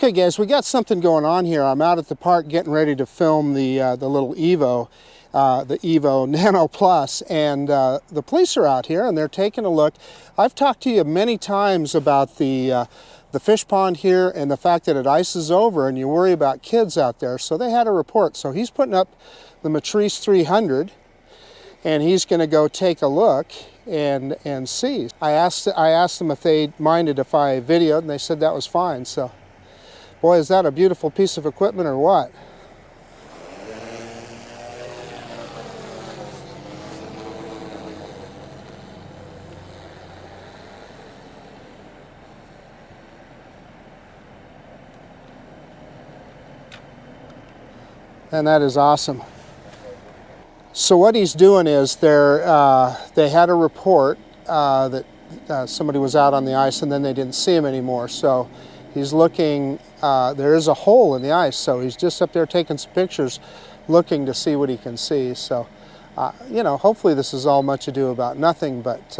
Okay guys, we got something going on here. I'm out at the park getting ready to film the little Evo, the Evo Nano Plus, and the police are out here and they're taking a look. I've talked to you many times about the fish pond here and the fact that it ices over and you worry about kids out there. So they had a report. So he's putting up the Matrice 300 and he's going to go take a look and see. I asked them if they minded if I videoed, and they said that was fine. So. Boy, is that a beautiful piece of equipment or what? And that is awesome. So what he's doing is they had a report that somebody was out on the ice and then they didn't see him anymore. So he's looking, there is a hole in the ice, so he's just up there taking some pictures, looking to see what he can see. So, you know, hopefully this is all much ado about nothing, but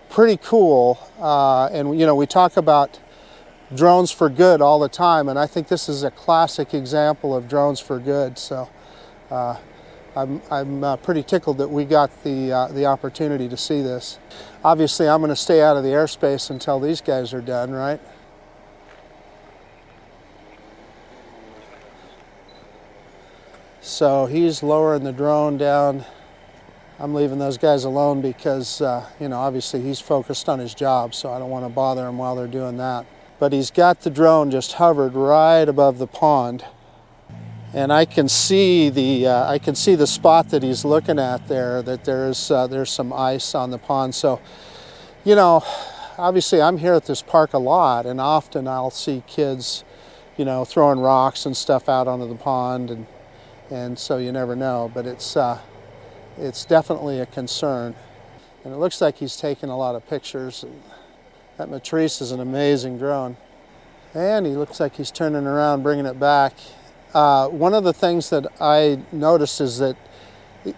pretty cool. And, you know, we talk about drones for good all the time, and I think this is a classic example of drones for good. So I'm pretty tickled that we got the opportunity to see this. Obviously, I'm going to stay out of the airspace until these guys are done, right? So he's lowering the drone down. I'm leaving those guys alone because, you know, obviously he's focused on his job, so I don't want to bother him while they're doing that. But he's got the drone just hovered right above the pond. And I can see the spot that he's looking at there, that there's some ice on the pond. So, you know, obviously I'm here at this park a lot, and often I'll see kids, you know, throwing rocks and stuff out onto the pond, and so you never know, but it's definitely a concern. And it looks like he's taking a lot of pictures. And that Matrice is an amazing drone. And he looks like he's turning around, bringing it back. One of the things that I noticed is that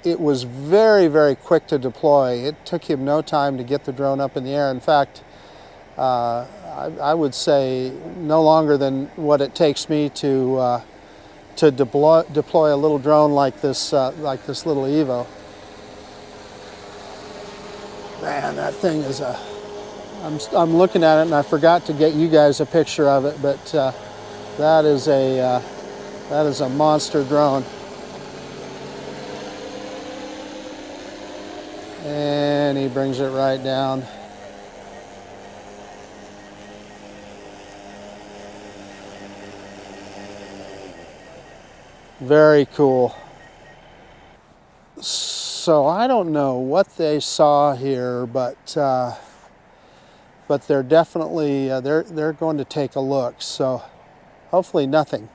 it was very, very quick to deploy. It took him no time to get the drone up in the air. In fact, I would say no longer than what it takes me to deploy a little drone like this little Evo. Man, that thing is I'm looking at it and I forgot to get you guys a picture of it, but that is a monster drone. And he brings it right down. Very cool. So I don't know what they saw here, but they're definitely they're going to take a look. So hopefully nothing.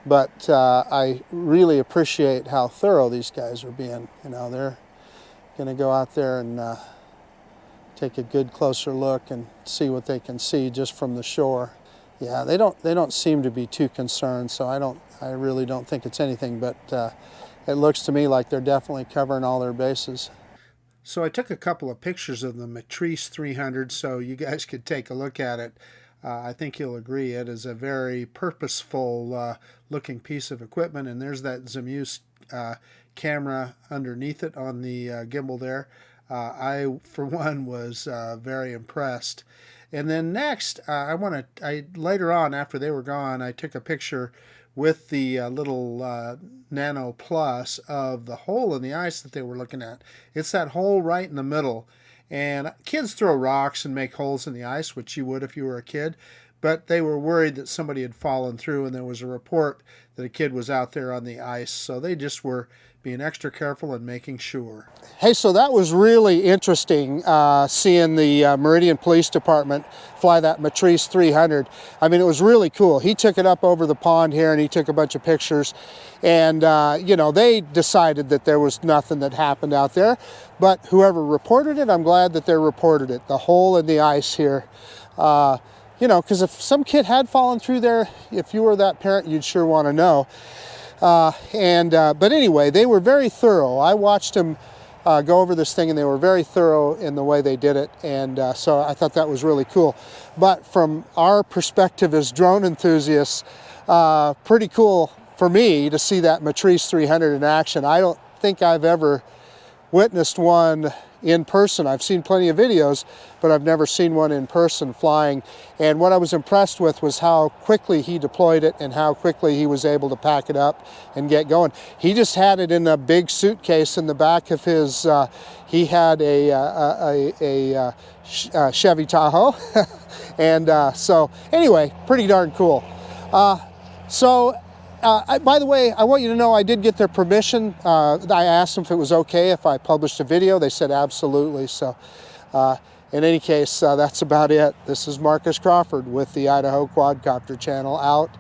But I really appreciate how thorough these guys are being. You know, they're going to go out there and take a good closer look and see what they can see just from the shore. Yeah, they don't seem to be too concerned, so I really don't think it's anything, but it looks to me like they're definitely covering all their bases. So I took a couple of pictures of the Matrice 300 so you guys could take a look at it. I think you'll agree it is a very purposeful looking piece of equipment, and there's that Zemuse camera underneath it on the gimbal there. I, for one, was very impressed. And then next, later on, after they were gone, I took a picture with the little Nano Plus of the hole in the ice that they were looking at. It's that hole right in the middle. And kids throw rocks and make holes in the ice, which you would if you were a kid. But they were worried that somebody had fallen through, and there was a report that a kid was out there on the ice. So they just were being extra careful and making sure. Hey, so that was really interesting seeing the Meridian Police Department fly that Matrice 300. I mean, it was really cool. He took it up over the pond here and he took a bunch of pictures. And, you know, they decided that there was nothing that happened out there. But whoever reported it, I'm glad that they reported it. The hole in the ice here. You know, because if some kid had fallen through there, if you were that parent, you'd sure want to know. But anyway, they were very thorough. I watched them go over this thing, and they were very thorough in the way they did it, and so I thought that was really cool. But from our perspective as drone enthusiasts, pretty cool for me to see that Matrice 300 in action. I don't think I've ever witnessed one in person. I've seen plenty of videos, but I've never seen one in person flying. And what I was impressed with was how quickly he deployed it and how quickly he was able to pack it up and get going. He just had it in a big suitcase in the back of his, he had a Chevy Tahoe. And so anyway, pretty darn cool. By the way, I want you to know I did get their permission. I asked them if it was okay if I published a video. They said absolutely. So in any case, that's about it. This is Marcus Crawford with the Idaho Quadcopter channel out.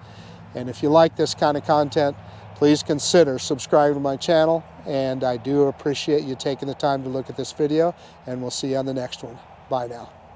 And if you like this kind of content, please consider subscribing to my channel. And I do appreciate you taking the time to look at this video. And we'll see you on the next one. Bye now.